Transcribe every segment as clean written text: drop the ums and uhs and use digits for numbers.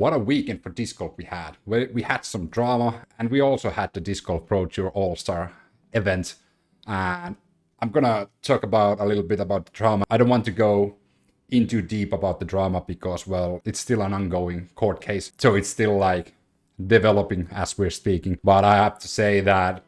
what a weekend for Disc Golf we had. We had some drama, and we also had the Disc Golf Pro Tour All-Star event. And I'm gonna talk about a little bit about the drama. I don't want to go in too deep about the drama because, well, it's still an ongoing court case. So it's still like developing as we're speaking. But I have to say that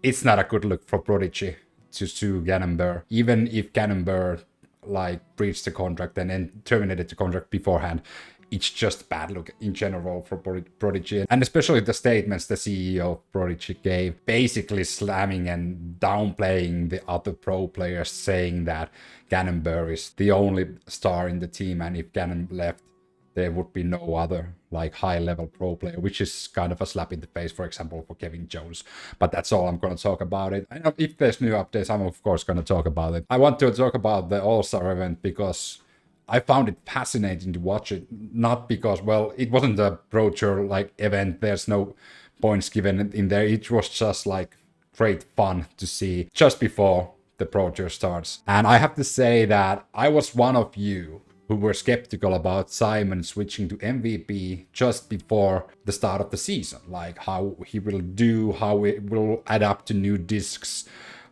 it's not a good look for Prodigy to sue Gannon Buhr. Even if Gannon Buhr like breached the contract and then terminated the contract beforehand, it's just bad look in general for Prodigy. And especially the statements the CEO of Prodigy gave, basically slamming and downplaying the other pro players, saying that Gannon Buhr is the only star in the team, and if Gannon left, there would be no other like high-level pro player, which is kind of a slap in the face, for example, for Kevin Jones. But that's all I'm going to talk about it. And if there's new updates, I'm of course going to talk about it. I want to talk about the All-Star event because I found it fascinating to watch it. Not because, well, it wasn't a Pro Tour like event. There's no points given in there. It was just like great fun to see just before the Pro Tour starts. And I have to say that I was one of you who were skeptical about Simon switching to MVP just before the start of the season. Like how he will do, how it will adapt to new discs,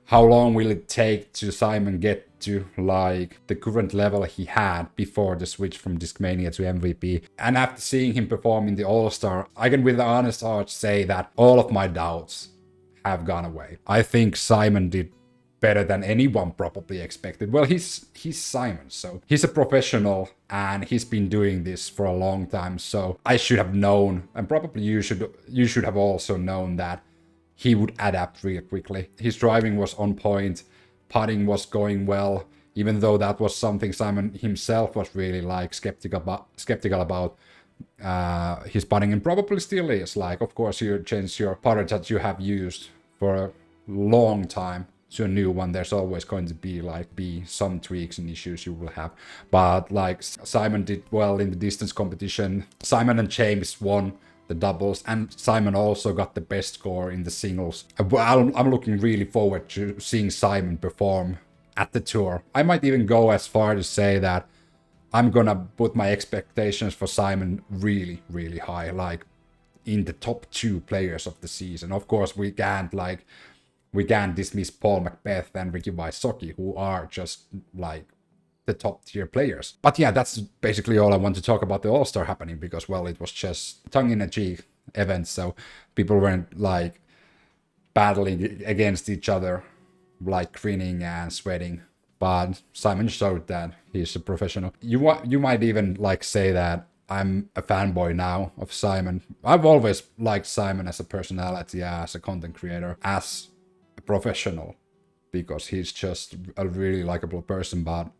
how long will it take to Simon get to like the current level he had before the switch from Discmania to MVP. And after seeing him perform in the All-Star, I can with the honest heart say that all of my doubts have gone away. I think Simon did better than anyone probably expected. Well, he's Simon, so he's a professional and he's been doing this for a long time. So I should have known, and probably you should have also known, that he would adapt really quickly. His driving was on point, putting was going well, even though that was something Simon himself was really like skeptical about his putting, and probably still is. Like, of course, you change your putter that you have used for a long time to a new one. There's always going to be some tweaks and issues you will have. But like Simon did well in the distance competition. Simon and James won the doubles, and Simon also got the best score in the singles. I'm looking really forward to seeing Simon perform at the tour. I might even go as far to say that I'm gonna put my expectations for Simon really, really high, like in the top 2 players of the season. Of course, we can't dismiss Paul McBeth and Ricky Wysocki, who are just like the top tier players. But yeah, that's basically all I want to talk about the All-Star happening, because, well, it was just tongue-in-cheek event, so people weren't like battling against each other, like grinning and sweating. But Simon showed that he's a professional. You might even like say that I'm a fanboy now of Simon. I've always liked Simon as a personality, as a content creator, as a professional, because he's just a really likable person. But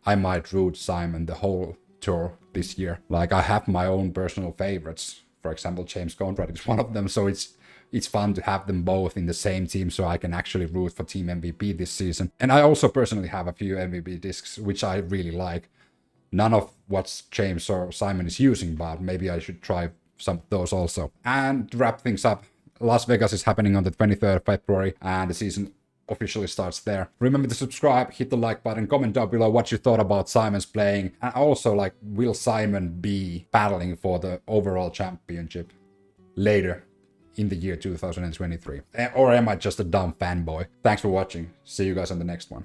I might root Simon the whole tour this year. Like, I have my own personal favorites. For example, James Conrad is one of them. So it's fun to have them both in the same team, so I can actually root for Team MVP this season. And I also personally have a few MVP discs, which I really like. None of what James or Simon is using, but maybe I should try some of those also. And to wrap things up, Las Vegas is happening on the 23rd of February, and the season officially starts there. Remember to subscribe, hit the like button, comment down below what you thought about Simon's playing, and also, like, will Simon be battling for the overall championship later in the year 2023? Or am I just a dumb fanboy? Thanks for watching. See you guys on the next one.